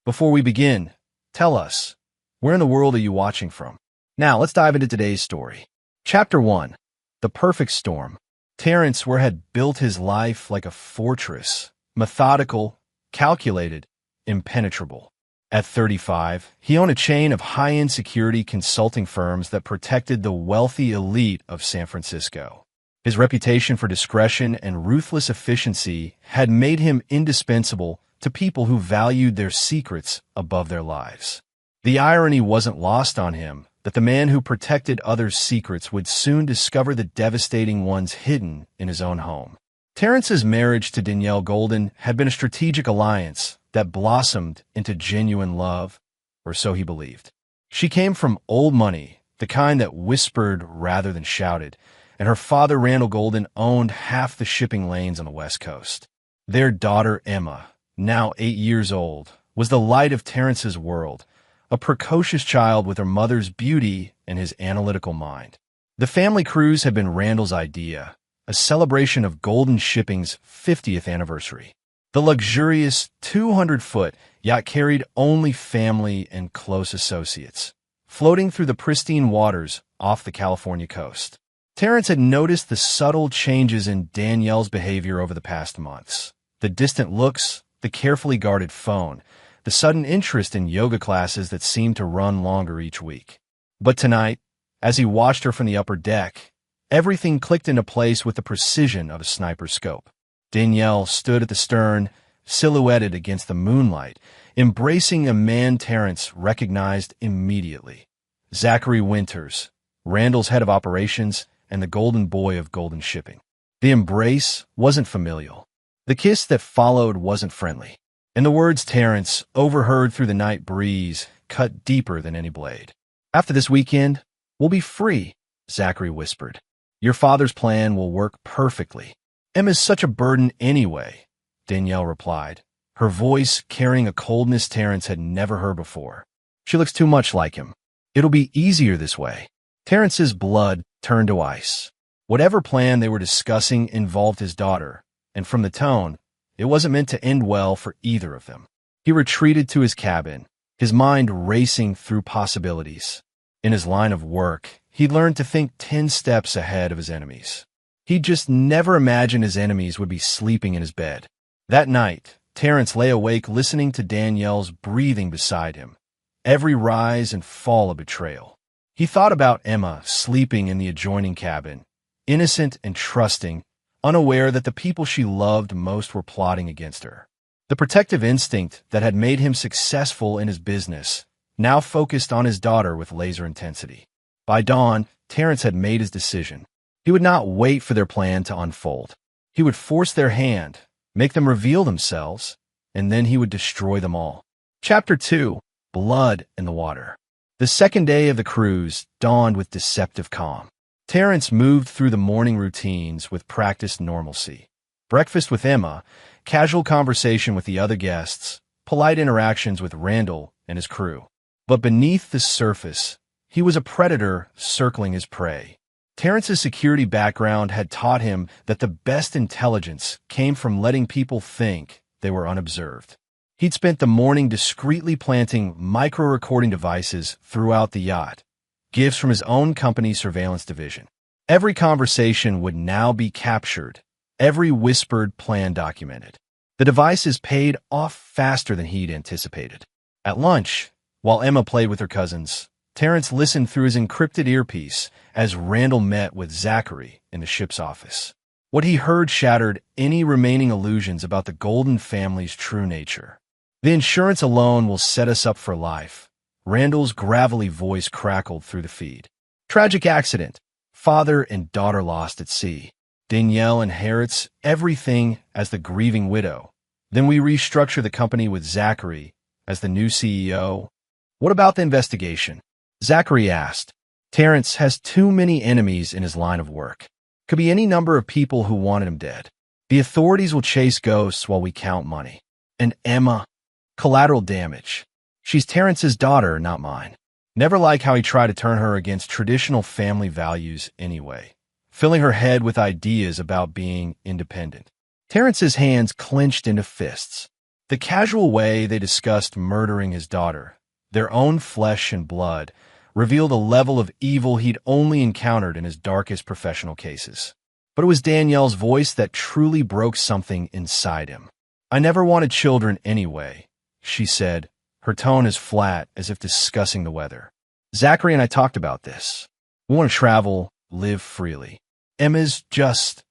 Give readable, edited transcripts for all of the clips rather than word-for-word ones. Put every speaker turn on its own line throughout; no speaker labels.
Before we begin, tell us, where in the world are you watching from? Now, let's dive into today's story. Chapter 1. The Perfect Storm. Terrence had built his life like a fortress, methodical, calculated, impenetrable. At 35, he owned a chain of high-end security consulting firms that protected the wealthy elite of San Francisco. His reputation for discretion and ruthless efficiency had made him indispensable to people who valued their secrets above their lives. The irony wasn't lost on him that the man who protected others' secrets would soon discover the devastating ones hidden in his own home. Terrence's marriage to Danielle Golden had been a strategic alliance that blossomed into genuine love, or so he believed. She came from old money, the kind that whispered rather than shouted, and her father, Randall Golden, owned half the shipping lanes on the West Coast. Their daughter, Emma, now 8 years old, was the light of Terrence's world, a precocious child with her mother's beauty and his analytical mind. The family cruise had been Randall's idea, a celebration of Golden Shipping's 50th anniversary. The luxurious 200-foot yacht carried only family and close associates, floating through the pristine waters off the California coast. Terrence had noticed the subtle changes in Danielle's behavior over the past months. The distant looks, the carefully guarded phone, the sudden interest in yoga classes that seemed to run longer each week. But tonight, as he watched her from the upper deck, everything clicked into place with the precision of a sniper's scope. Danielle stood at the stern, silhouetted against the moonlight, embracing a man Terrence recognized immediately. Zachary Winters, Randall's head of operations and the golden boy of Golden Shipping. The embrace wasn't familial. The kiss that followed wasn't friendly. And the words Terrence overheard through the night breeze cut deeper than any blade. "After this weekend, we'll be free," Zachary whispered. "Your father's plan will work perfectly." "Emma's such a burden anyway," Danielle replied, her voice carrying a coldness Terrence had never heard before. "She looks too much like him. It'll be easier this way." Terrence's blood turned to ice. Whatever plan they were discussing involved his daughter, and from the tone, it wasn't meant to end well for either of them. He retreated to his cabin, his mind racing through possibilities. In his line of work, he learned to think 10 steps ahead of his enemies. He'd just never imagined his enemies would be sleeping in his bed. That night, Terrence lay awake listening to Danielle's breathing beside him, every rise and fall a betrayal. He thought about Emma sleeping in the adjoining cabin, innocent and trusting, unaware that the people she loved most were plotting against her. The protective instinct that had made him successful in his business now focused on his daughter with laser intensity. By dawn, Terrence had made his decision. He would not wait for their plan to unfold. He would force their hand, make them reveal themselves, and then he would destroy them all. Chapter 2. Blood in the Water. The second day of the cruise dawned with deceptive calm. Terrence moved through the morning routines with practiced normalcy. Breakfast with Emma, casual conversation with the other guests, polite interactions with Randall and his crew. But beneath the surface, he was a predator circling his prey. Terrence's security background had taught him that the best intelligence came from letting people think they were unobserved. He'd spent the morning discreetly planting micro-recording devices throughout the yacht, gifts from his own company's surveillance division. Every conversation would now be captured, every whispered plan documented. The devices paid off faster than he'd anticipated. At lunch, while Emma played with her cousins, Terrence listened through his encrypted earpiece as Randall met with Zachary in the ship's office. What he heard shattered any remaining illusions about the Golden family's true nature. "The insurance alone will set us up for life," Randall's gravelly voice crackled through the feed. "Tragic accident. Father and daughter lost at sea. Danielle inherits everything as the grieving widow. Then we restructure the company with Zachary as the new CEO." "What about the investigation?" Zachary asked. "Terrence has too many enemies in his line of work. Could be any number of people who wanted him dead. The authorities will chase ghosts while we count money. And Emma, collateral damage. She's Terrence's daughter, not mine. Never like how he tried to turn her against traditional family values anyway, filling her head with ideas about being independent." Terrence's hands clenched into fists. The casual way they discussed murdering his daughter, their own flesh and blood, revealed a level of evil he'd only encountered in his darkest professional cases. But it was Danielle's voice that truly broke something inside him. "I never wanted children anyway," she said, her tone as flat as if discussing the weather. "Zachary and I talked about this. We want to travel, live freely. Emma's just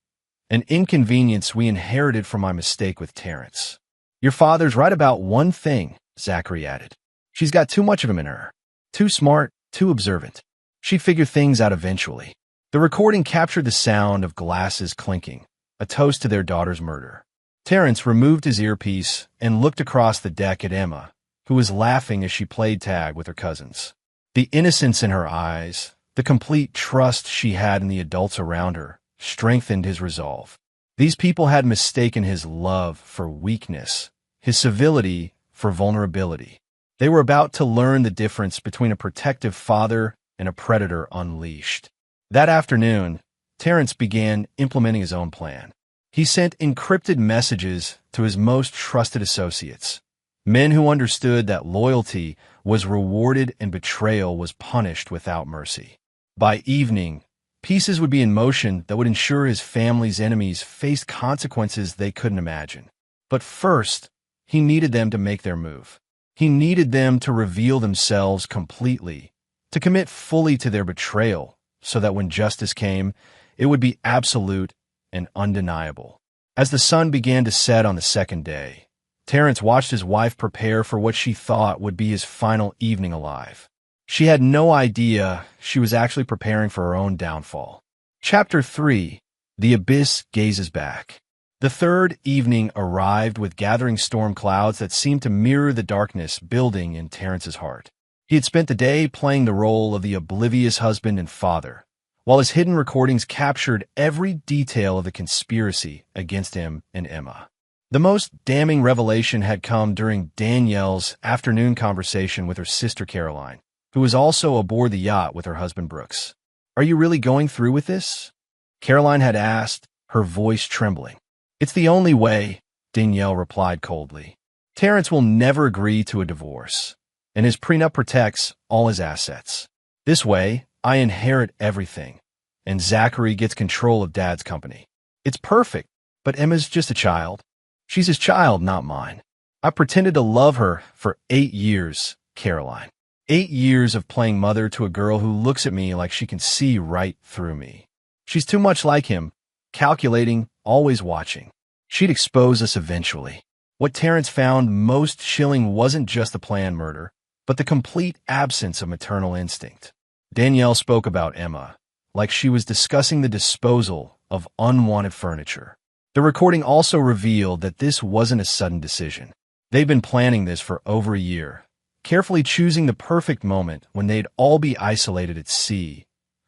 an inconvenience we inherited from my mistake with Terrence." "Your father's right about one thing," Zachary added. "She's got too much of him in her. Too smart, too observant. She'd figure things out eventually." The recording captured the sound of glasses clinking, a toast to their daughter's murder. Terrence removed his earpiece and looked across the deck at Emma, who was laughing as she played tag with her cousins. The innocence in her eyes, the complete trust she had in the adults around her, strengthened his resolve. These people had mistaken his love for weakness, his civility for vulnerability. They were about to learn the difference between a protective father and a predator unleashed. That afternoon, Terrence began implementing his own plan. He sent encrypted messages to his most trusted associates, men who understood that loyalty was rewarded and betrayal was punished without mercy. By evening, pieces would be in motion that would ensure his family's enemies faced consequences they couldn't imagine. But first, he needed them to make their move. He needed them to reveal themselves completely, to commit fully to their betrayal, so that when justice came, it would be absolute and undeniable. As the sun began to set on the second day, Terrence watched his wife prepare for what she thought would be his final evening alive. She had no idea she was actually preparing for her own downfall. Chapter 3: The Abyss Gazes Back. The third evening arrived with gathering storm clouds that seemed to mirror the darkness building in Terrence's heart. He had spent the day playing the role of the oblivious husband and father, while his hidden recordings captured every detail of the conspiracy against him and Emma. The most damning revelation had come during Danielle's afternoon conversation with her sister Caroline, who was also aboard the yacht with her husband Brooks. "Are you really going through with this?" Caroline had asked, her voice trembling. "It's the only way," Danielle replied coldly. "Terrence will never agree to a divorce, and his prenup protects all his assets. This way, I inherit everything, and Zachary gets control of Dad's company. It's perfect, but Emma's just a child. She's his child, not mine. I pretended to love her for 8 years, Caroline. 8 years of playing mother to a girl who looks at me like she can see right through me. She's too much like him, calculating, always watching. She'd expose us eventually." What Terrence found most chilling wasn't just the planned murder, but the complete absence of maternal instinct. Danielle spoke about Emma, like she was discussing the disposal of unwanted furniture. The recording also revealed that this wasn't a sudden decision. They'd been planning this for over a year, carefully choosing the perfect moment when they'd all be isolated at sea,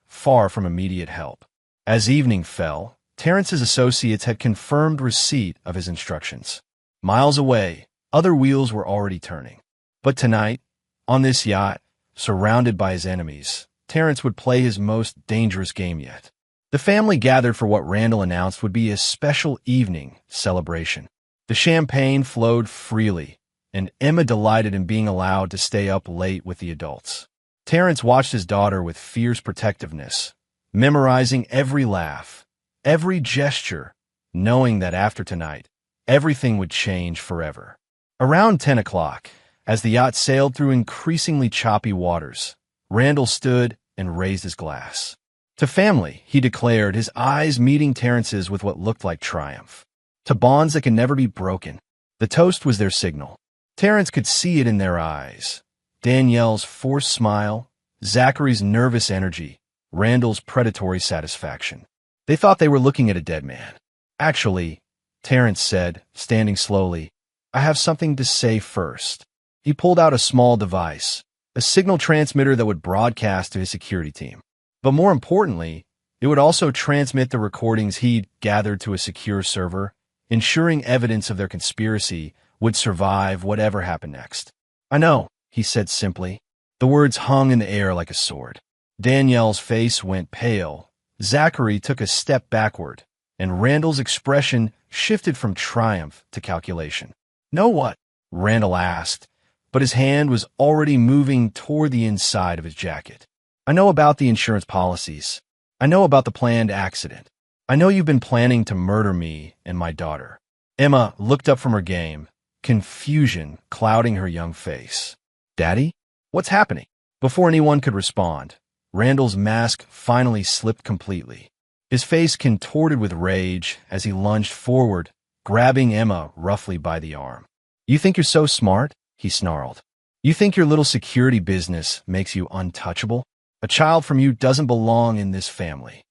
far from immediate help. As evening fell, Terrence's associates had confirmed receipt of his instructions. Miles away, other wheels were already turning. But tonight, on this yacht, surrounded by his enemies, Terrence would play his most dangerous game yet. The family gathered for what Randall announced would be a special evening celebration. The champagne flowed freely, and Emma delighted in being allowed to stay up late with the adults. Terrence watched his daughter with fierce protectiveness, memorizing every laugh, every gesture, knowing that after tonight, everything would change forever. Around 10 o'clock, as the yacht sailed through increasingly choppy waters, Randall stood and raised his glass. To family, he declared, his eyes meeting Terrence's with what looked like triumph. To bonds that can never be broken. The toast was their signal. Terrence could see it in their eyes. Danielle's forced smile, Zachary's nervous energy, Randall's predatory satisfaction. They thought they were looking at a dead man. "Actually," Terrence said, standing slowly, "I have something to say first." He pulled out a small device, a signal transmitter that would broadcast to his security team. But more importantly, it would also transmit the recordings he'd gathered to a secure server, ensuring evidence of their conspiracy would survive whatever happened next. "I know," he said simply. The words hung in the air like a sword. Danielle's face went pale. Zachary took a step backward, and Randall's expression shifted from triumph to calculation. Know what? Randall asked, but his hand was already moving toward the inside of his jacket. I know about the insurance policies. I know about the planned accident. I know you've been planning to murder me and my daughter. Emma looked up from her game, confusion clouding her young face. Daddy? What's happening? Before anyone could respond, Randall's mask finally slipped completely. His face contorted with rage as he lunged forward, grabbing Emma roughly by the arm. You think you're so smart? He snarled. You think your little security business makes you untouchable? A child from you doesn't belong in this family.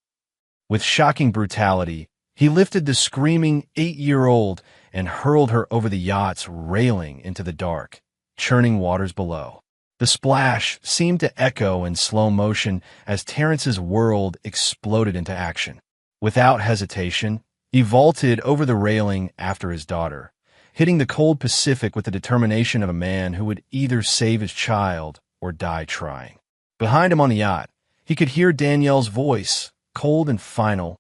With shocking brutality, he lifted the screaming 8-year-old and hurled her over the yacht's railing into the dark, churning waters below. The splash seemed to echo in slow motion as Terrence's world exploded into action. Without hesitation, he vaulted over the railing after his daughter, hitting the cold Pacific with the determination of a man who would either save his child or die trying. Behind him on the yacht, he could hear Danielle's voice, cold and final.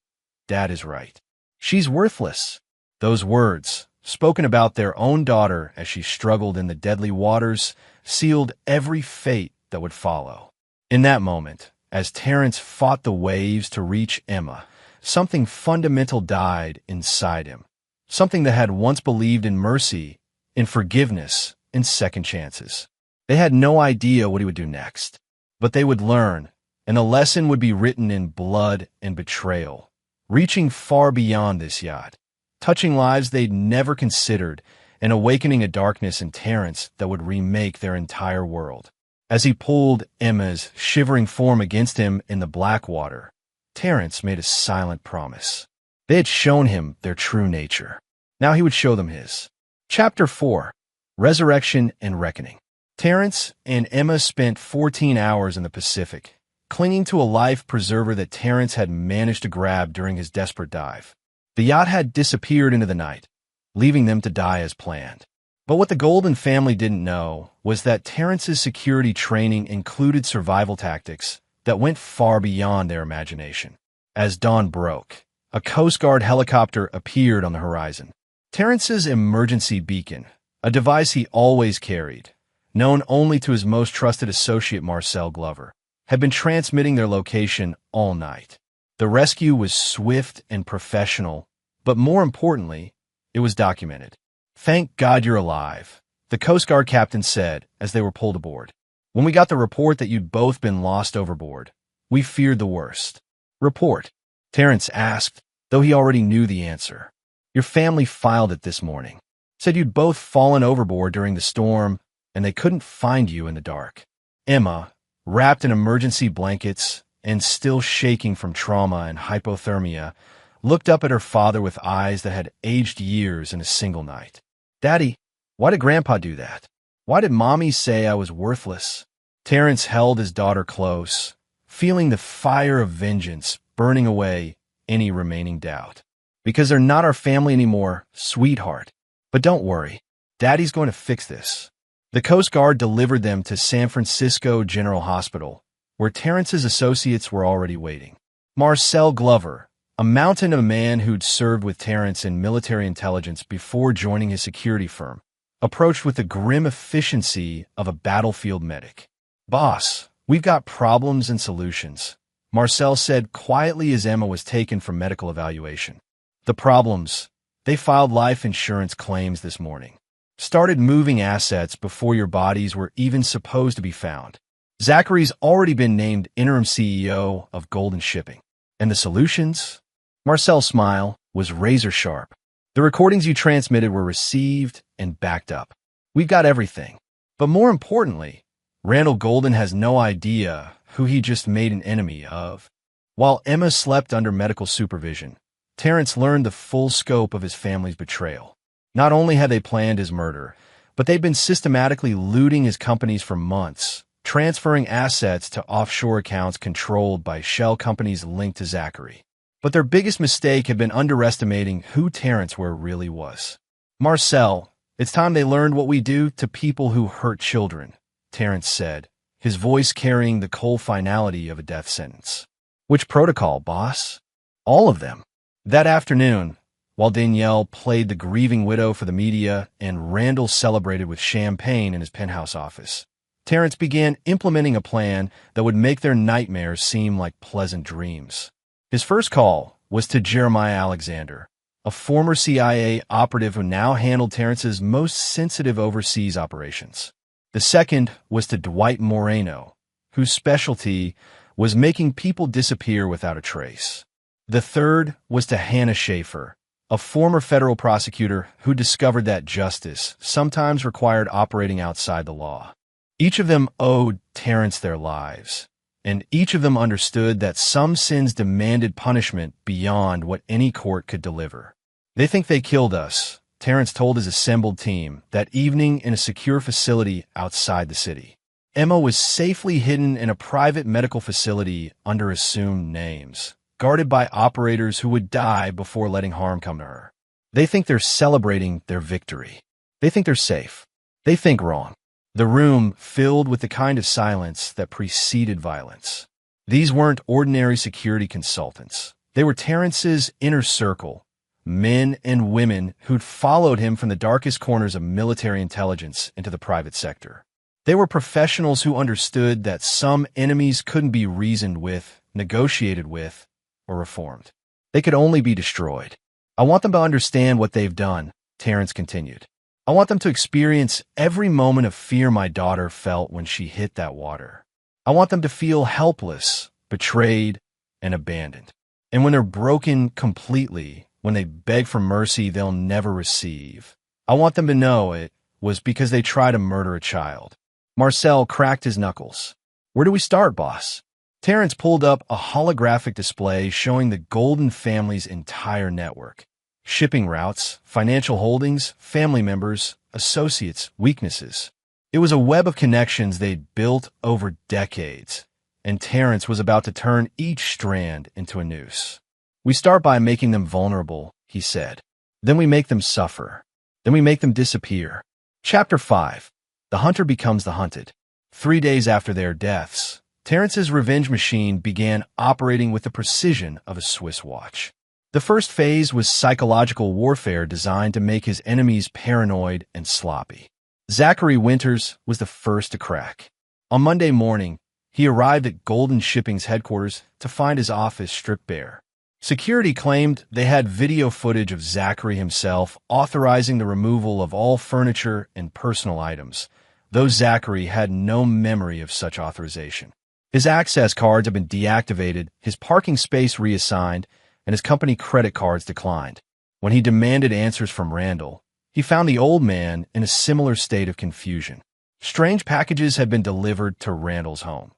Dad is right. She's worthless. Those words, spoken about their own daughter as she struggled in the deadly waters, sealed every fate that would follow. In that moment, as Terrence fought the waves to reach Emma, something fundamental died inside him. Something that had once believed in mercy, in forgiveness, in second chances. They had no idea what he would do next. But they would learn, and the lesson would be written in blood and betrayal, reaching far beyond this yacht, touching lives they'd never considered, and awakening a darkness in Terrence that would remake their entire world. As he pulled Emma's shivering form against him in the black water, Terrence made a silent promise. They had shown him their true nature. Now he would show them his. Chapter 4. Resurrection and Reckoning. Terrence and Emma spent 14 hours in the Pacific, clinging to a life preserver that Terrence had managed to grab during his desperate dive. The yacht had disappeared into the night, leaving them to die as planned. But what the Golden family didn't know was that Terrence's security training included survival tactics that went far beyond their imagination. As dawn broke, a Coast Guard helicopter appeared on the horizon. Terrence's emergency beacon, a device he always carried, known only to his most trusted associate Marcel Glover, had been transmitting their location all night. The rescue was swift and professional, but more importantly, it was documented. Thank God you're alive, the Coast Guard captain said as they were pulled aboard. When we got the report that you'd both been lost overboard, we feared the worst. Report, Terrence asked, though he already knew the answer. Your family filed it this morning. Said you'd both fallen overboard during the storm, and they couldn't find you in the dark. Emma, wrapped in emergency blankets and still shaking from trauma and hypothermia, looked up at her father with eyes that had aged years in a single night. Daddy, why did Grandpa do that? Why did Mommy say I was worthless? Terrence held his daughter close, feeling the fire of vengeance burning away any remaining doubt. Because they're not our family anymore, sweetheart. But don't worry, Daddy's going to fix this. The Coast Guard delivered them to San Francisco General Hospital, where Terrence's associates were already waiting. Marcel Glover, a mountain of a man who'd served with Terrence in military intelligence before joining his security firm, approached with the grim efficiency of a battlefield medic. Boss, we've got problems and solutions, Marcel said quietly as Emma was taken for medical evaluation. The problems, they filed life insurance claims this morning. Started moving assets before your bodies were even supposed to be found. Zachary's already been named interim CEO of Golden Shipping. And the solutions? Marcel's smile was razor sharp. The recordings you transmitted were received and backed up. We've got everything. But more importantly, Randall Golden has no idea who he just made an enemy of. While Emma slept under medical supervision, Terrence learned the full scope of his family's betrayal. Not only had they planned his murder, but they'd been systematically looting his companies for months, transferring assets to offshore accounts controlled by shell companies linked to Zachary. But their biggest mistake had been underestimating who Terrence really was. Marcel, it's time they learned what we do to people who hurt children, Terrence said, his voice carrying the cold finality of a death sentence. Which protocol, boss? All of them. That afternoon, while Danielle played the grieving widow for the media and Randall celebrated with champagne in his penthouse office. Terrence began implementing a plan that would make their nightmares seem like pleasant dreams. His first call was to Jeremiah Alexander, a former CIA operative who now handled Terrence's most sensitive overseas operations. The second was to Dwight Moreno, whose specialty was making people disappear without a trace. The third was to Hannah Schaefer, a former federal prosecutor who discovered that justice sometimes required operating outside the law. Each of them owed Terrence their lives, and each of them understood that some sins demanded punishment beyond what any court could deliver. "They think they killed us," Terrence told his assembled team that evening in a secure facility outside the city. Emma was safely hidden in a private medical facility under assumed names, guarded by operators who would die before letting harm come to her. "They think they're celebrating their victory. They think they're safe. They think wrong." The room filled with the kind of silence that preceded violence. These weren't ordinary security consultants. They were Terrence's inner circle, men and women who'd followed him from the darkest corners of military intelligence into the private sector. They were professionals who understood that some enemies couldn't be reasoned with, negotiated with, or reformed. They could only be destroyed. "I want them to understand what they've done," Terrence continued. "I want them to experience every moment of fear my daughter felt when she hit that water. I want them to feel helpless, betrayed, and abandoned. And when they're broken completely, when they beg for mercy they'll never receive, I want them to know it was because they tried to murder a child." Marcel cracked his knuckles. "Where do we start, boss?" Terrence pulled up a holographic display showing the Golden family's entire network. Shipping routes, financial holdings, family members, associates, weaknesses. It was a web of connections they'd built over decades, and Terrence was about to turn each strand into a noose. "We start by making them vulnerable," he said. "Then we make them suffer. Then we make them disappear." Chapter 5. The Hunter Becomes the Hunted. 3 days after their deaths, Terrence's revenge machine began operating with the precision of a Swiss watch. The first phase was psychological warfare designed to make his enemies paranoid and sloppy. Zachary Winters was the first to crack. On Monday morning, he arrived at Golden Shipping's headquarters to find his office stripped bare. Security claimed they had video footage of Zachary himself authorizing the removal of all furniture and personal items, though Zachary had no memory of such authorization. His access cards had been deactivated, his parking space reassigned, and his company credit cards declined. When he demanded answers from Randall, he found the old man in a similar state of confusion. Strange packages had been delivered to Randall's home.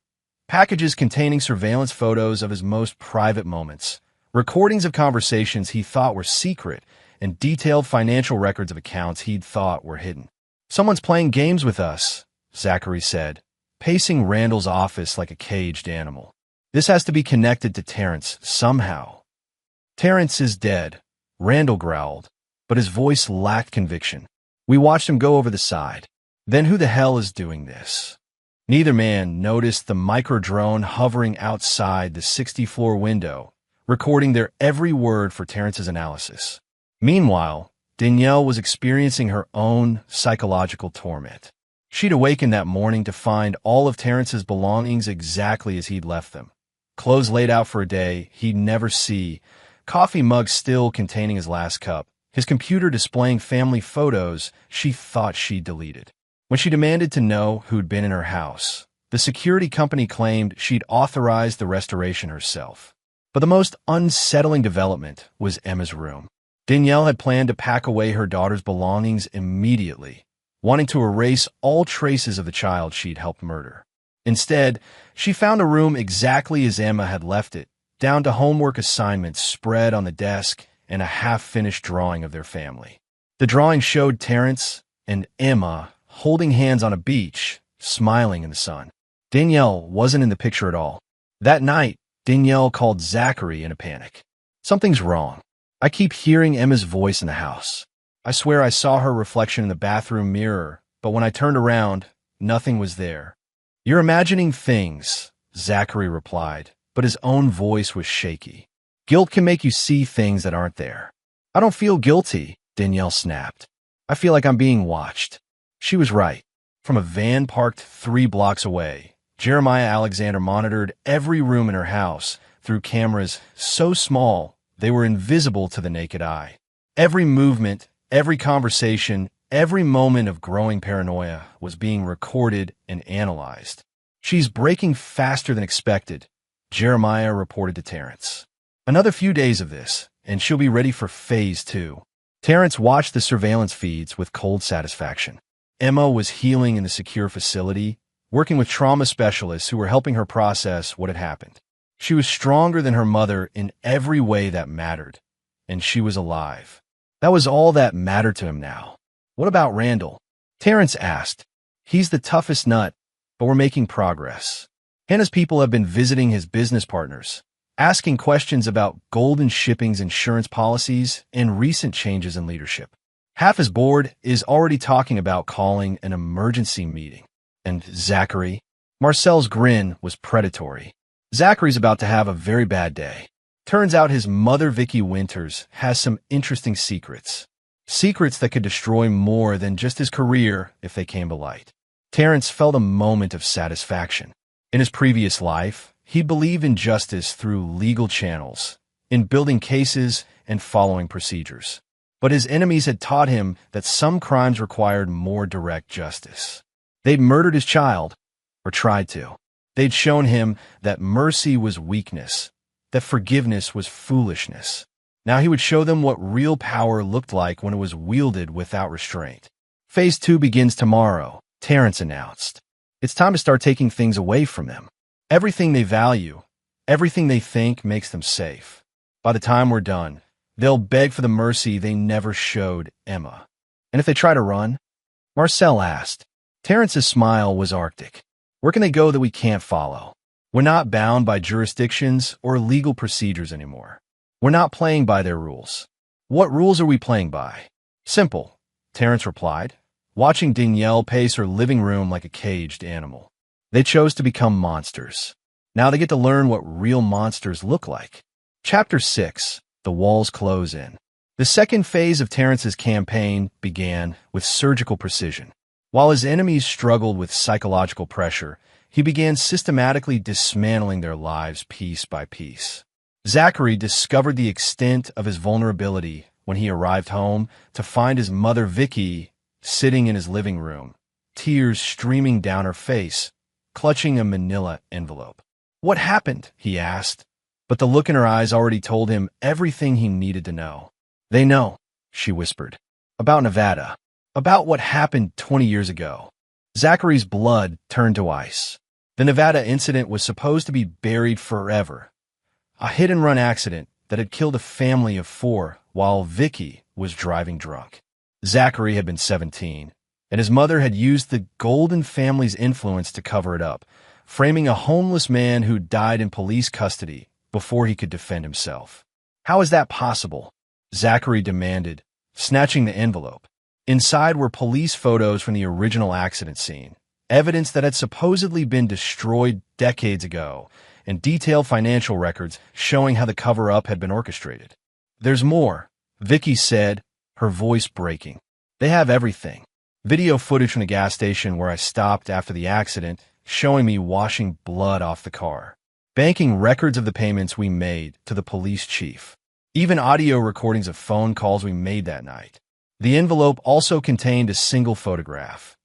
Packages containing surveillance photos of his most private moments, recordings of conversations he thought were secret, and detailed financial records of accounts he'd thought were hidden. "Someone's playing games with us," Zachary said, pacing Randall's office like a caged animal. "This has to be connected to Terrence somehow." "Terrence is dead," Randall growled, but his voice lacked conviction. "We watched him go over the side. Then who the hell is doing this?" Neither man noticed the micro-drone hovering outside the 60th-floor window, recording their every word for Terrence's analysis. Meanwhile, Danielle was experiencing her own psychological torment. She'd awakened that morning to find all of Terrence's belongings exactly as he'd left them. Clothes laid out for a day he'd never see, coffee mug still containing his last cup, his computer displaying family photos she thought she'd deleted. When she demanded to know who'd been in her house, the security company claimed she'd authorized the restoration herself. But the most unsettling development was Emma's room. Danielle had planned to pack away her daughter's belongings immediately, wanting to erase all traces of the child she'd helped murder. Instead, she found a room exactly as Emma had left it, down to homework assignments spread on the desk and a half-finished drawing of their family. The drawing showed Terrence and Emma holding hands on a beach, smiling in the sun. Danielle wasn't in the picture at all. That night, Danielle called Zachary in a panic. "Something's wrong. I keep hearing Emma's voice in the house. I swear I saw her reflection in the bathroom mirror, but when I turned around, nothing was there." "You're imagining things," Zachary replied, but his own voice was shaky. "Guilt can make you see things that aren't there." I don't feel guilty, Danielle snapped. I feel like I'm being watched. She was right. From a van parked 3 blocks away, Jeremiah Alexander monitored every room in her house through cameras so small they were invisible to the naked eye. Every movement, every conversation, every moment of growing paranoia was being recorded and analyzed. She's breaking faster than expected, Jeremiah reported to Terrence. Another few days of this, and she'll be ready for phase 2. Terrence watched the surveillance feeds with cold satisfaction. Emma was healing in the secure facility, working with trauma specialists who were helping her process what had happened. She was stronger than her mother in every way that mattered, and she was alive. That was all that mattered to him now. What about Randall? Terrence asked. He's the toughest nut, but we're making progress. Hannah's people have been visiting his business partners, asking questions about Golden Shipping's insurance policies and recent changes in leadership. Half his board is already talking about calling an emergency meeting. And Zachary? Marcel's grin was predatory. Zachary's about to have a very bad day. Turns out his mother, Vicky Winters, has some interesting secrets. Secrets that could destroy more than just his career if they came to light. Terrence felt a moment of satisfaction. In his previous life, he believed in justice through legal channels, in building cases and following procedures. But his enemies had taught him that some crimes required more direct justice. They'd murdered his child, or tried to. They'd shown him that mercy was weakness, that forgiveness was foolishness. Now he would show them what real power looked like when it was wielded without restraint. Phase 2 begins tomorrow, Terrence announced. It's time to start taking things away from them. Everything they value, everything they think makes them safe. By the time we're done, they'll beg for the mercy they never showed Emma. And if they try to run? Marcel asked. Terrence's smile was arctic. Where can they go that we can't follow? We're not bound by jurisdictions or legal procedures anymore. We're not playing by their rules. What rules are we playing by? Simple, Terrence replied, watching Danielle pace her living room like a caged animal. They chose to become monsters. Now they get to learn what real monsters look like. Chapter 6. The Walls Close In. The second phase of Terrence's campaign began with surgical precision. While his enemies struggled with psychological pressure, he began systematically dismantling their lives piece by piece. Zachary discovered the extent of his vulnerability when he arrived home to find his mother, Vicky, sitting in his living room, tears streaming down her face, clutching a manila envelope. What happened? He asked, but the look in her eyes already told him everything he needed to know. They know, she whispered, about Nevada, about what happened 20 years ago. Zachary's blood turned to ice. The Nevada incident was supposed to be buried forever. A hit-and-run accident that had killed a family of 4 while Vicky was driving drunk. Zachary had been 17, and his mother had used the Golden family's influence to cover it up, framing a homeless man who died in police custody before he could defend himself. How is that possible? Zachary demanded, snatching the envelope. Inside were police photos from the original accident scene, evidence that had supposedly been destroyed decades ago, and detailed financial records showing how the cover-up had been orchestrated. There's more, Vicky said, her voice breaking. They have everything. Video footage from the gas station where I stopped after the accident, showing me washing blood off the car. Banking records of the payments we made to the police chief. Even audio recordings of phone calls we made that night. The envelope also contained a single photograph.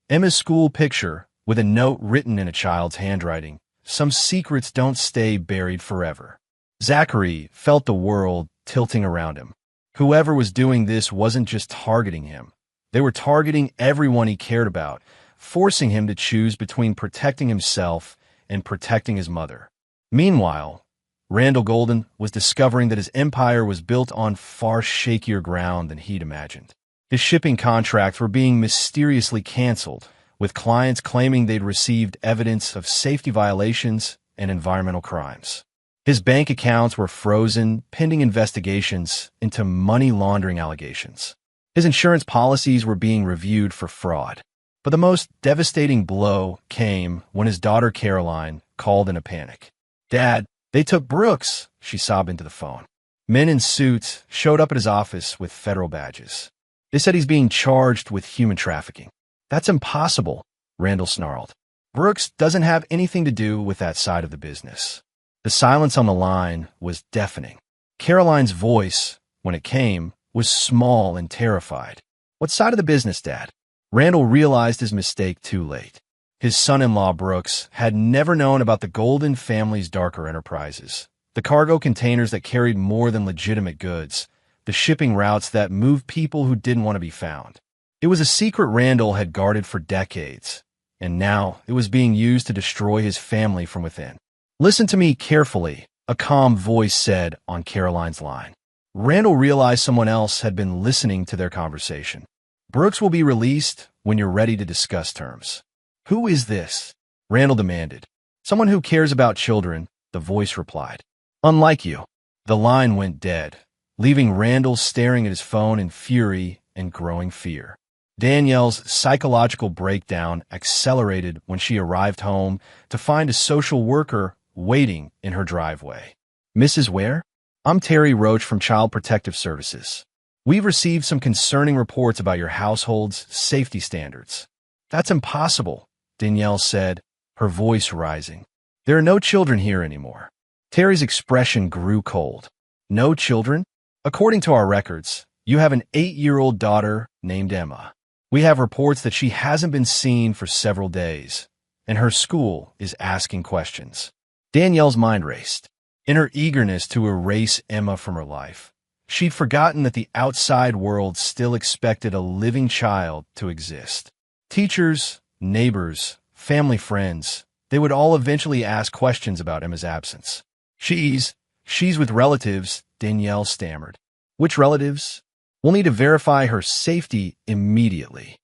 Emma's school picture with a note written in a child's handwriting. Some secrets don't stay buried forever. Zachary felt the world tilting around him. Whoever was doing this wasn't just targeting him. They were targeting everyone he cared about, forcing him to choose between protecting himself and protecting his mother. Meanwhile, Randall Golden was discovering that his empire was built on far shakier ground than he'd imagined. His shipping contracts were being mysteriously canceled, with clients claiming they'd received evidence of safety violations and environmental crimes. His bank accounts were frozen, pending investigations into money laundering allegations. His insurance policies were being reviewed for fraud. But the most devastating blow came when his daughter Caroline called in a panic. "Dad, they took Brooks," she sobbed into the phone. Men in suits showed up at his office with federal badges. They said he's being charged with human trafficking. That's impossible, Randall snarled. Brooks doesn't have anything to do with that side of the business. The silence on the line was deafening. Caroline's voice, when it came, was small and terrified. What side of the business, Dad? Randall realized his mistake too late. His son-in-law, Brooks, had never known about the Golden family's darker enterprises, the cargo containers that carried more than legitimate goods, the shipping routes that moved people who didn't want to be found. It was a secret Randall had guarded for decades, and now it was being used to destroy his family from within. Listen to me carefully, a calm voice said on Caroline's line. Randall realized someone else had been listening to their conversation. Brooks will be released when you're ready to discuss terms. Who is this? Randall demanded. Someone who cares about children, the voice replied. Unlike you. The line went dead, leaving Randall staring at his phone in fury and growing fear. Danielle's psychological breakdown accelerated when she arrived home to find a social worker waiting in her driveway. Mrs. Ware? I'm Terry Roach from Child Protective Services. We've received some concerning reports about your household's safety standards. That's impossible, Danielle said, her voice rising. There are no children here anymore. Terry's expression grew cold. No children? According to our records, you have an 8-year-old daughter named Emma. We have reports that she hasn't been seen for several days, and her school is asking questions. Danielle's mind raced. In her eagerness to erase Emma from her life, she'd forgotten that the outside world still expected a living child to exist. Teachers, neighbors, family friends, they would all eventually ask questions about Emma's absence. She's with relatives, Danielle stammered. Which relatives? We'll need to verify her safety immediately.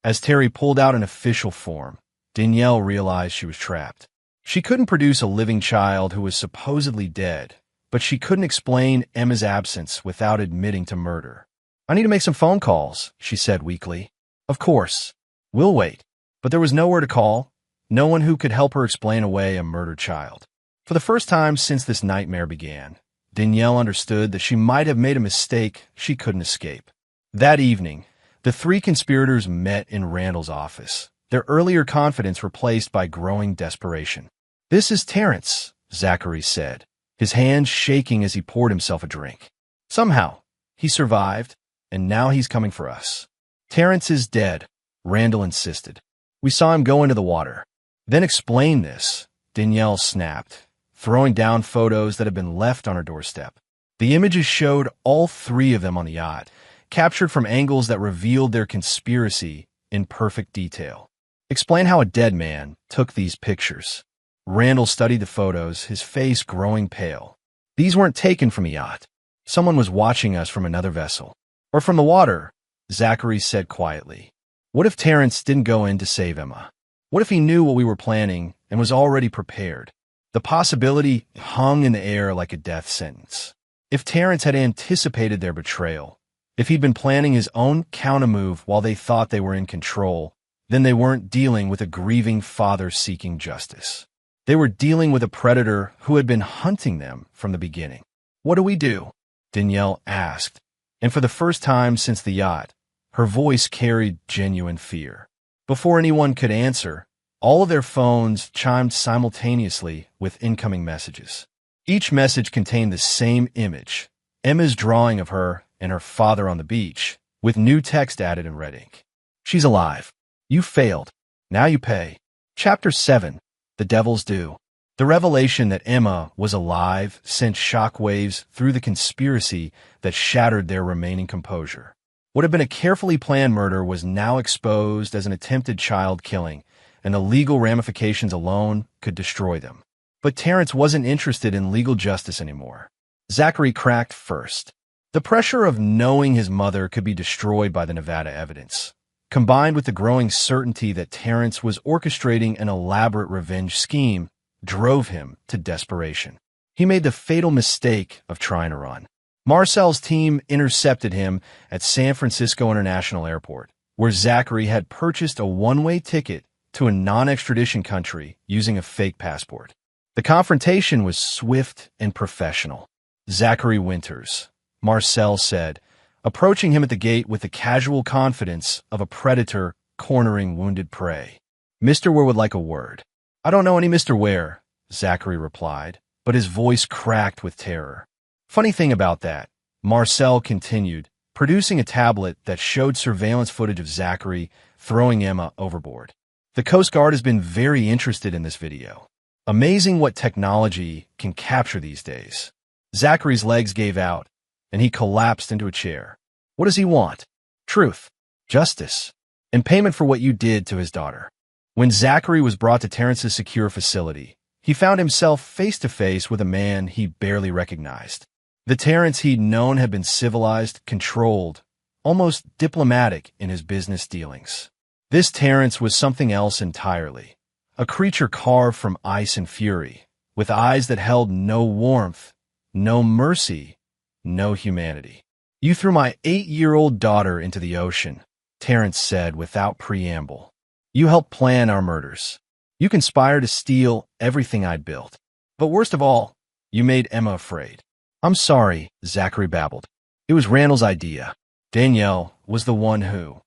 As Terry pulled out an official form, Danielle realized she was trapped. She couldn't produce a living child who was supposedly dead, but she couldn't explain Emma's absence without admitting to murder. I need to make some phone calls, she said weakly. Of course. We'll wait. But there was nowhere to call, no one who could help her explain away a murdered child. For the first time since this nightmare began, Danielle understood that she might have made a mistake she couldn't escape. That evening, the three conspirators met in Randall's office, their earlier confidence replaced by growing desperation. This is Terrence, Zachary said, his hands shaking as he poured himself a drink. Somehow, he survived, and now he's coming for us. Terrence is dead, Randall insisted. We saw him go into the water. Then explain this, Danielle snapped, throwing down photos that had been left on her doorstep. The images showed all three of them on the yacht, captured from angles that revealed their conspiracy in perfect detail. Explain how a dead man took these pictures. Randall studied the photos, his face growing pale. These weren't taken from a yacht. Someone was watching us from another vessel. Or from the water, Zachary said quietly. What if Terrence didn't go in to save Emma? What if he knew what we were planning and was already prepared? The possibility hung in the air like a death sentence. If Terrence had anticipated their betrayal, if he'd been planning his own countermove while they thought they were in control, then they weren't dealing with a grieving father seeking justice. They were dealing with a predator who had been hunting them from the beginning. What do we do? Danielle asked, and for the first time since the yacht, her voice carried genuine fear. Before anyone could answer, all of their phones chimed simultaneously with incoming messages. Each message contained the same image, Emma's drawing of her and her father on the beach, with new text added in red ink. She's alive. You failed. Now you pay. Chapter 7. The Devil's Due. The revelation that Emma was alive sent shockwaves through the conspiracy that shattered their remaining composure. What had been a carefully planned murder was now exposed as an attempted child killing, and the legal ramifications alone could destroy them. But Terrence wasn't interested in legal justice anymore. Zachary cracked first. The pressure of knowing his mother could be destroyed by the Nevada evidence, combined with the growing certainty that Terrence was orchestrating an elaborate revenge scheme, drove him to desperation. He made the fatal mistake of trying to run. Marcel's team intercepted him at San Francisco International Airport, where Zachary had purchased a one-way ticket to a non-extradition country using a fake passport. The confrontation was swift and professional. Zachary Winters, Marcel said, approaching him at the gate with the casual confidence of a predator cornering wounded prey. Mr. Ware would like a word. I don't know any Mr. Ware, Zachary replied, but his voice cracked with terror. Funny thing about that, Marcel continued, producing a tablet that showed surveillance footage of Zachary throwing Emma overboard. The Coast Guard has been very interested in this video. Amazing what technology can capture these days. Zachary's legs gave out, and he collapsed into a chair. What does he want? Truth, justice, and payment for what you did to his daughter. When Zachary was brought to Terrence's secure facility, he found himself face-to-face with a man he barely recognized. The Terrence he'd known had been civilized, controlled, almost diplomatic in his business dealings. This Terrence was something else entirely, a creature carved from ice and fury, with eyes that held no warmth, no mercy, no humanity. You threw my 8-year-old daughter into the ocean, Terrence said without preamble. You helped plan our murders. You conspired to steal everything I'd built. But worst of all, you made Emma afraid. I'm sorry, Zachary babbled. It was Randall's idea. Danielle was the one who...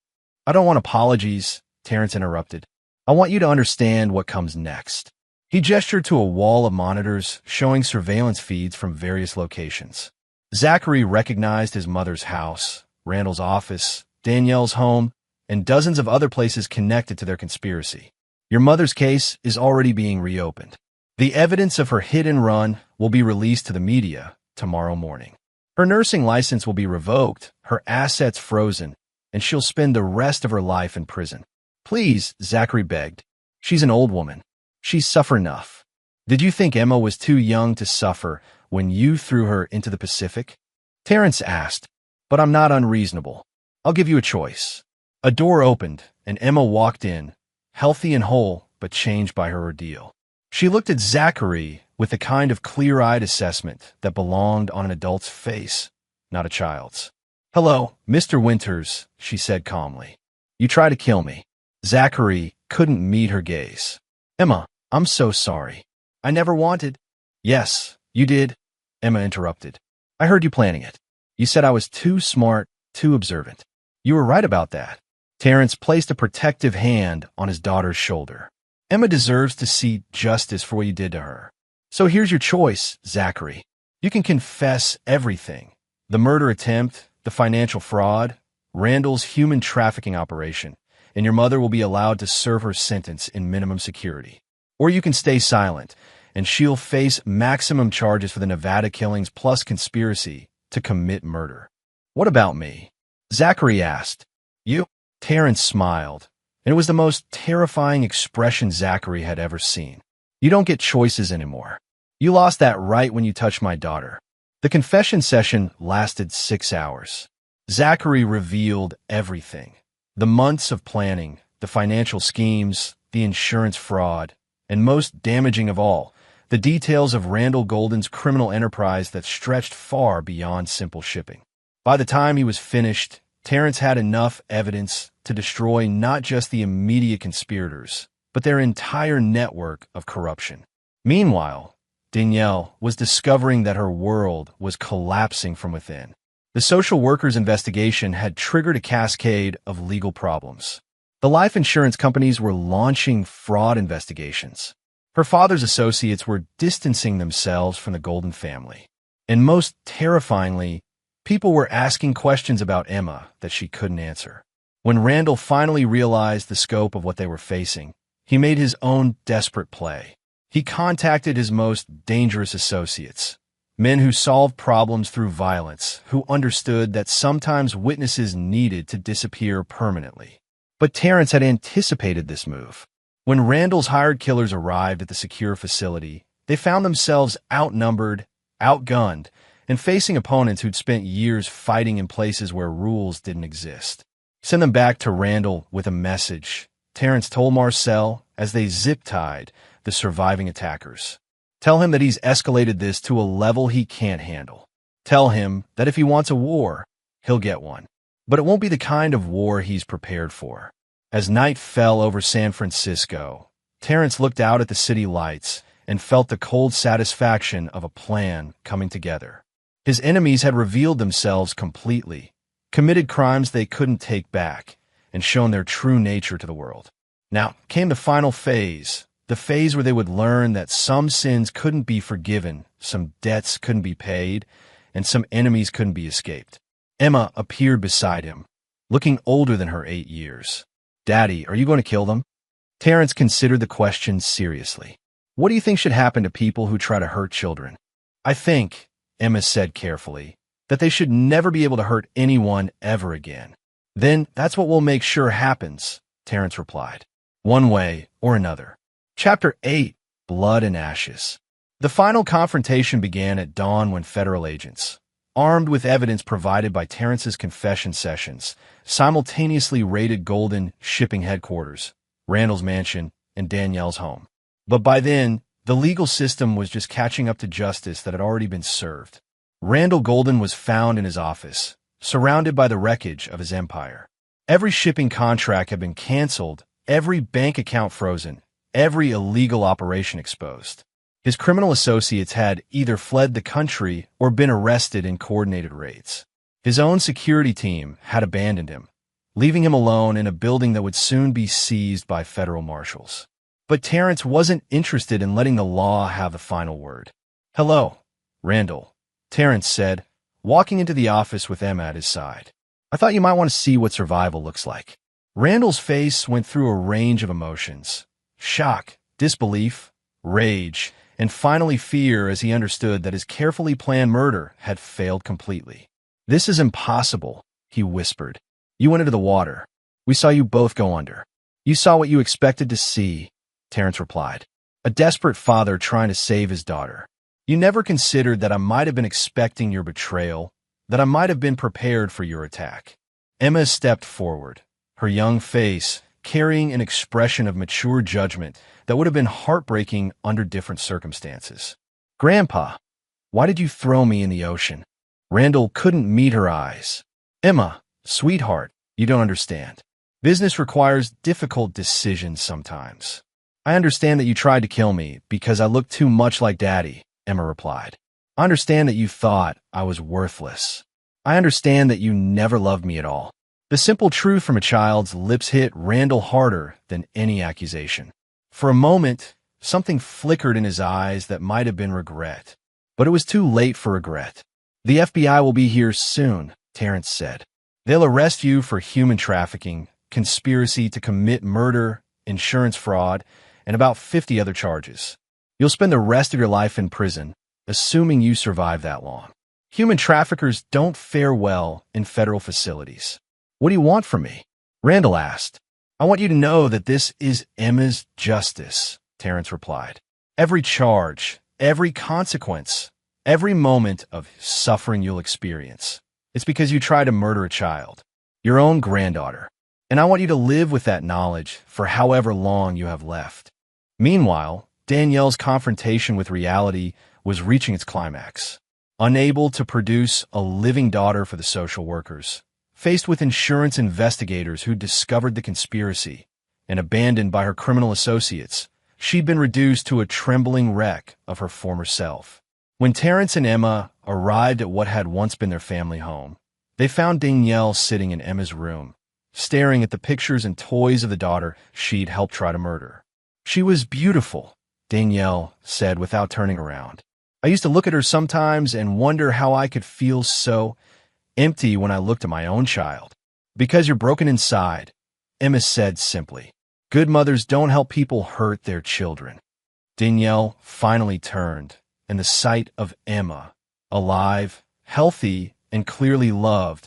I don't want apologies, Terrence interrupted. I want you to understand what comes next. He gestured to a wall of monitors showing surveillance feeds from various locations. Zachary recognized his mother's house, Randall's office, Danielle's home, and dozens of other places connected to their conspiracy. Your mother's case is already being reopened. The evidence of her hit and run will be released to the media tomorrow morning. Her nursing license will be revoked, her assets frozen, and she'll spend the rest of her life in prison. Please, Zachary begged. She's an old woman. She's suffered enough. Did you think Emma was too young to suffer when you threw her into the Pacific? Terrence asked, but I'm not unreasonable. I'll give you a choice. A door opened, and Emma walked in, healthy and whole, but changed by her ordeal. She looked at Zachary with the kind of clear-eyed assessment that belonged on an adult's face, not a child's. Hello, Mr. Winters, she said calmly. You tried to kill me. Zachary couldn't meet her gaze. Emma, I'm so sorry. I never wanted. Yes, you did, Emma interrupted. I heard you planning it. You said I was too smart, too observant. You were right about that. Terrence placed a protective hand on his daughter's shoulder. Emma deserves to see justice for what you did to her. So here's your choice, Zachary. You can confess everything. The murder attempt, the financial fraud, Randall's human trafficking operation, and your mother will be allowed to serve her sentence in minimum security. Or you can stay silent, and she'll face maximum charges for the Nevada killings plus conspiracy to commit murder. What about me? Zachary asked. You? Terrence smiled, and it was the most terrifying expression Zachary had ever seen. You don't get choices anymore. You lost that right when you touched my daughter. The confession session lasted 6 hours. Zachary revealed everything. The months of planning, the financial schemes, the insurance fraud, and most damaging of all, the details of Randall Golden's criminal enterprise that stretched far beyond simple shipping. By the time he was finished, Terrence had enough evidence to destroy not just the immediate conspirators, but their entire network of corruption. Meanwhile, Danielle was discovering that her world was collapsing from within. The social workers' investigation had triggered a cascade of legal problems. The life insurance companies were launching fraud investigations. Her father's associates were distancing themselves from the Golden family. And most terrifyingly, people were asking questions about Emma that she couldn't answer. When Randall finally realized the scope of what they were facing, he made his own desperate play. He contacted his most dangerous associates, men who solved problems through violence, who understood that sometimes witnesses needed to disappear permanently. But Terrence had anticipated this move. When Randall's hired killers arrived at the secure facility, they found themselves outnumbered, outgunned, and facing opponents who'd spent years fighting in places where rules didn't exist. Send them back to Randall with a message, Terrence told Marcel as they zip-tied the surviving attackers. Tell him that he's escalated this to a level he can't handle. Tell him that if he wants a war, he'll get one. But it won't be the kind of war he's prepared for. As night fell over San Francisco, Terrence looked out at the city lights and felt the cold satisfaction of a plan coming together. His enemies had revealed themselves completely, committed crimes they couldn't take back, and shown their true nature to the world. Now came the final phase, the phase where they would learn that some sins couldn't be forgiven, some debts couldn't be paid, and some enemies couldn't be escaped. Emma appeared beside him, looking older than her 8 years. "Daddy, are you going to kill them?" Terrence considered the question seriously. "What do you think should happen to people who try to hurt children?" "I think," Emma said carefully, "that they should never be able to hurt anyone ever again." "Then that's what we'll make sure happens," Terrence replied, "one way or another." Chapter 8, Blood and Ashes. The final confrontation began at dawn when federal agents, armed with evidence provided by Terrence's confession sessions, simultaneously raided Golden shipping headquarters, Randall's mansion, and Danielle's home. But by then, the legal system was just catching up to justice that had already been served. Randall Golden was found in his office, surrounded by the wreckage of his empire. Every shipping contract had been canceled, every bank account frozen, every illegal operation exposed. His criminal associates had either fled the country or been arrested in coordinated raids. His own security team had abandoned him, leaving him alone in a building that would soon be seized by federal marshals. But Terrence wasn't interested in letting the law have the final word. "Hello, Randall," Terrence said, walking into the office with Emma at his side. "I thought you might want to see what survival looks like." Randall's face went through a range of emotions: shock, disbelief, rage, and finally fear as he understood that his carefully planned murder had failed completely. "This is impossible," he whispered. "You went into the water. We saw you both go under. You saw what you expected to see," Terrence replied. "A desperate father trying to save his daughter. You never considered that I might have been expecting your betrayal, that I might have been prepared for your attack." Emma stepped forward, her young face carrying an expression of mature judgment that would have been heartbreaking under different circumstances. "Grandpa, why did you throw me in the ocean?" Randall couldn't meet her eyes. "Emma, sweetheart, you don't understand. Business requires difficult decisions sometimes. I understand that you tried to kill me because I looked too much like Daddy," Emma replied. "I understand that you thought I was worthless. I understand that you never loved me at all." The simple truth from a child's lips hit Randall harder than any accusation. For a moment, something flickered in his eyes that might have been regret. But it was too late for regret. "The FBI will be here soon," Terrence said. "They'll arrest you for human trafficking, conspiracy to commit murder, insurance fraud, and about 50 other charges. You'll spend the rest of your life in prison, assuming you survive that long. Human traffickers don't fare well in federal facilities." "What do you want from me?" Randall asked. "I want you to know that this is Emma's justice," Terrence replied. "Every charge, every consequence, every moment of suffering you'll experience, it's because you tried to murder a child, your own granddaughter. And I want you to live with that knowledge for however long you have left." Meanwhile, Danielle's confrontation with reality was reaching its climax. Unable to produce a living daughter for the social workers, faced with insurance investigators who discovered the conspiracy, and abandoned by her criminal associates, she'd been reduced to a trembling wreck of her former self. When Terrence and Emma arrived at what had once been their family home, they found Danielle sitting in Emma's room, staring at the pictures and toys of the daughter she'd helped try to murder. "She was beautiful," Danielle said without turning around. "I used to look at her sometimes and wonder how I could feel so empty when I looked at my own child." "Because you're broken inside," Emma said simply. "Good mothers don't help people hurt their children." Danielle finally turned, and the sight of Emma, alive, healthy, and clearly loved,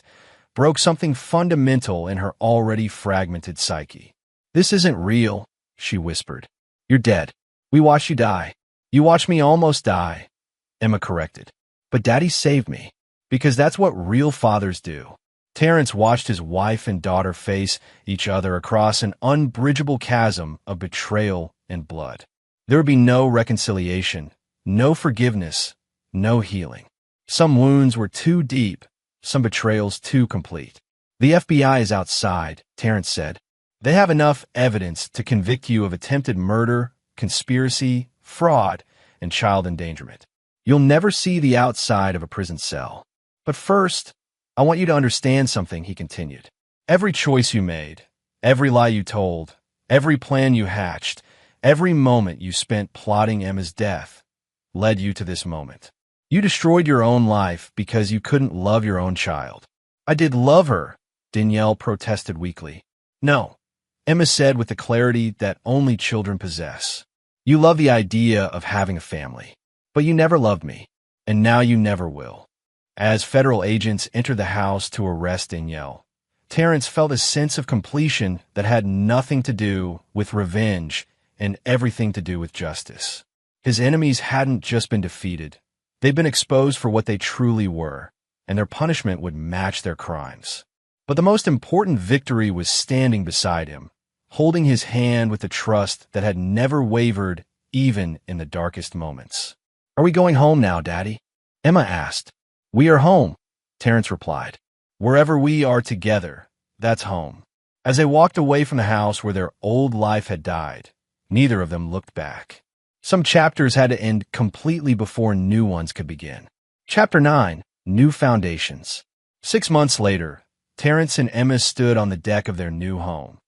broke something fundamental in her already fragmented psyche. "This isn't real," she whispered. "You're dead. We watched you die. You watched me almost die," Emma corrected. "But Daddy saved me. Because that's what real fathers do." Terrence watched his wife and daughter face each other across an unbridgeable chasm of betrayal and blood. There would be no reconciliation, no forgiveness, no healing. Some wounds were too deep, some betrayals too complete. "The FBI is outside," Terrence said. "They have enough evidence to convict you of attempted murder, conspiracy, fraud, and child endangerment. You'll never see the outside of a prison cell. But first, I want you to understand something, he continued. Every choice you made, every lie you told, every plan you hatched, every moment you spent plotting Emma's death led you to this moment. You destroyed your own life because you couldn't love your own child. I did love her, Danielle protested weakly. No, Emma said with the clarity that only children possess. You love the idea of having a family, but you never loved me, and now you never will. As federal agents entered the house to arrest Danielle, Terrence felt a sense of completion that had nothing to do with revenge and everything to do with justice. His enemies hadn't just been defeated. They'd been exposed for what they truly were, and their punishment would match their crimes. But the most important victory was standing beside him, holding his hand with a trust that had never wavered even in the darkest moments. Are we going home now, Daddy? Emma asked. We are home, Terrence replied. Wherever we are together, that's home. As they walked away from the house where their old life had died, neither of them looked back. Some chapters had to end completely before new ones could begin. Chapter 9, New Foundations. 6 months later, Terrence and Emma stood on the deck of their new home,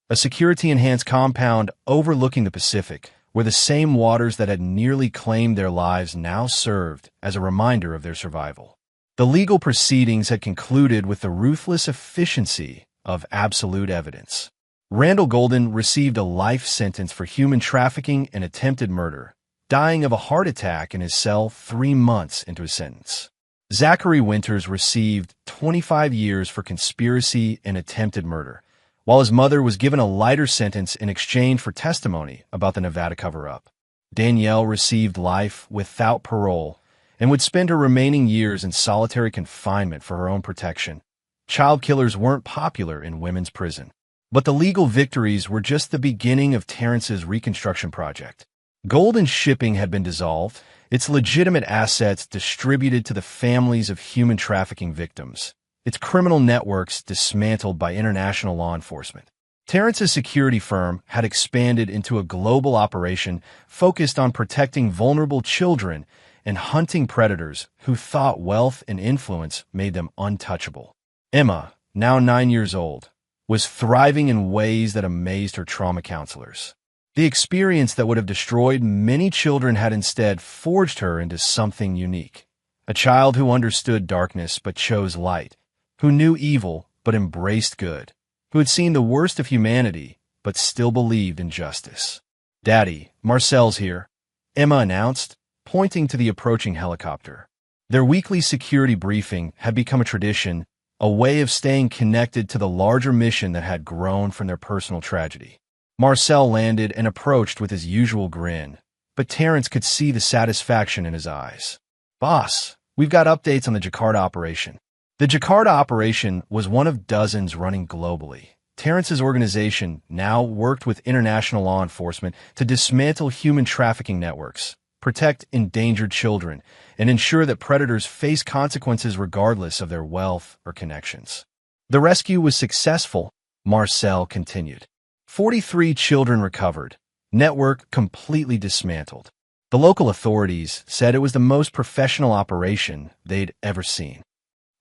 a security-enhanced compound overlooking the Pacific, where the same waters that had nearly claimed their lives now served as a reminder of their survival. The legal proceedings had concluded with the ruthless efficiency of absolute evidence. Randall Golden received a life sentence for human trafficking and attempted murder, dying of a heart attack in his cell 3 months into his sentence. Zachary Winters received 25 years for conspiracy and attempted murder, while his mother was given a lighter sentence in exchange for testimony about the Nevada cover-up. Danielle received life without parole and would spend her remaining years in solitary confinement for her own protection. Child killers weren't popular in women's prison. But the legal victories were just the beginning of Terrence's reconstruction project. Golden Shipping had been dissolved, its legitimate assets distributed to the families of human trafficking victims, its criminal networks dismantled by international law enforcement. Terrence's security firm had expanded into a global operation focused on protecting vulnerable children and hunting predators who thought wealth and influence made them untouchable. Emma, now 9 years old, was thriving in ways that amazed her trauma counselors. The experience that would have destroyed many children had instead forged her into something unique. A child who understood darkness but chose light, who knew evil but embraced good, who had seen the worst of humanity but still believed in justice. Daddy, Marcel's here, Emma announced, pointing to the approaching helicopter. Their weekly security briefing had become a tradition, a way of staying connected to the larger mission that had grown from their personal tragedy. Marcel landed and approached with his usual grin, but Terrence could see the satisfaction in his eyes. Boss, we've got updates on the Jakarta operation. The Jakarta operation was one of dozens running globally. Terrence's organization now worked with international law enforcement to dismantle human trafficking networks, protect endangered children, and ensure that predators face consequences regardless of their wealth or connections. The rescue was successful, Marcel continued. 43 children recovered, network completely dismantled. The local authorities said it was the most professional operation they'd ever seen.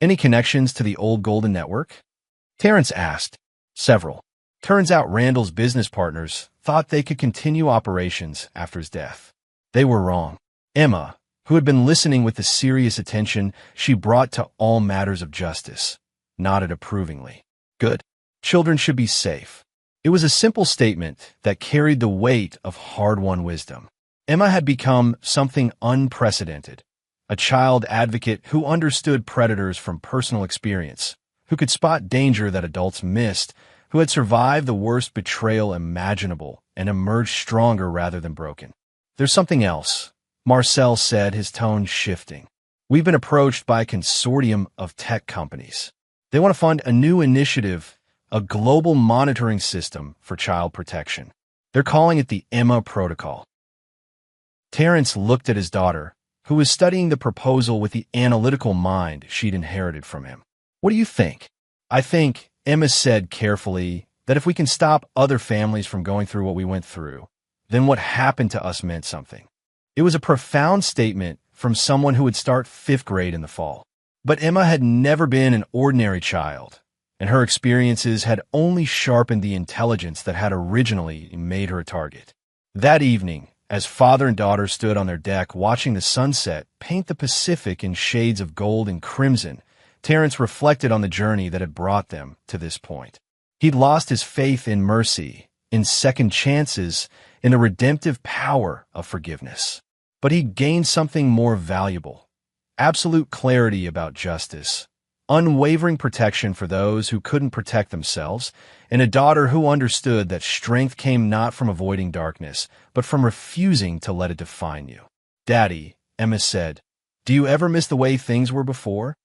Any connections to the old Golden Network? Terrence asked. Several. Turns out Randall's business partners thought they could continue operations after his death. They were wrong. Emma, who had been listening with the serious attention she brought to all matters of justice, nodded approvingly. Good. Children should be safe. It was a simple statement that carried the weight of hard-won wisdom. Emma had become something unprecedented, a child advocate who understood predators from personal experience, who could spot danger that adults missed, who had survived the worst betrayal imaginable and emerged stronger rather than broken. There's something else, Marcel said, his tone shifting. We've been approached by a consortium of tech companies. They want to fund a new initiative, a global monitoring system for child protection. They're calling it the Emma Protocol. Terrence looked at his daughter, who was studying the proposal with the analytical mind she'd inherited from him. What do you think? I think, Emma said carefully, that if we can stop other families from going through what we went through, then what happened to us meant something. It was a profound statement from someone who would start 5th grade in the fall. But Emma had never been an ordinary child, and her experiences had only sharpened the intelligence that had originally made her a target. That evening, as father and daughter stood on their deck watching the sunset paint the Pacific in shades of gold and crimson, Terrence reflected on the journey that had brought them to this point. He'd lost his faith in mercy, in second chances, in the redemptive power of forgiveness. But he'd gained something more valuable: absolute clarity about justice, unwavering protection for those who couldn't protect themselves, and a daughter who understood that strength came not from avoiding darkness, but from refusing to let it define you. "Daddy," Emma said, "do you ever miss the way things were before?"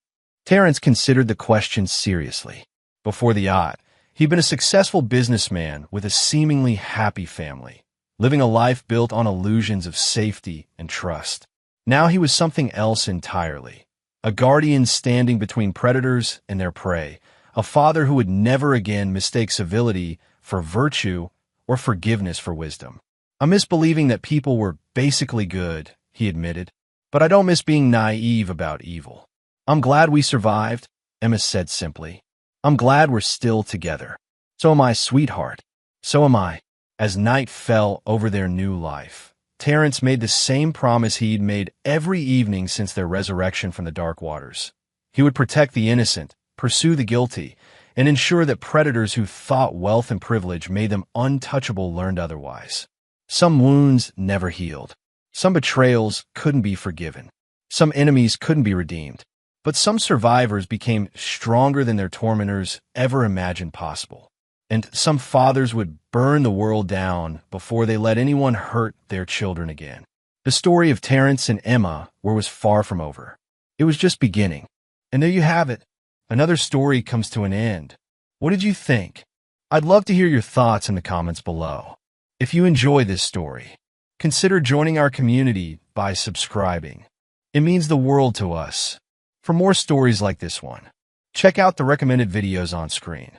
Terrence considered the question seriously. Before the yacht, he'd been a successful businessman with a seemingly happy family, living a life built on illusions of safety and trust. Now he was something else entirely: a guardian standing between predators and their prey, a father who would never again mistake civility for virtue or forgiveness for wisdom. "I miss believing that people were basically good," he admitted, "but I don't miss being naive about evil." "I'm glad we survived," Emma said simply. "I'm glad we're still together." "So am I, sweetheart." "So am I." As night fell over their new life, Terrence made the same promise he'd made every evening since their resurrection from the dark waters. He would protect the innocent, pursue the guilty, and ensure that predators who thought wealth and privilege made them untouchable learned otherwise. Some wounds never healed. Some betrayals couldn't be forgiven. Some enemies couldn't be redeemed. But some survivors became stronger than their tormentors ever imagined possible. And some fathers would burn the world down before they let anyone hurt their children again. The story of Terrence and Emma was far from over. It was just beginning. And there you have it. Another story comes to an end. What did you think? I'd love to hear your thoughts in the comments below. If you enjoy this story, consider joining our community by subscribing. It means the world to us. For more stories like this one, check out the recommended videos on screen,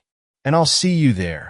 and I'll see you there.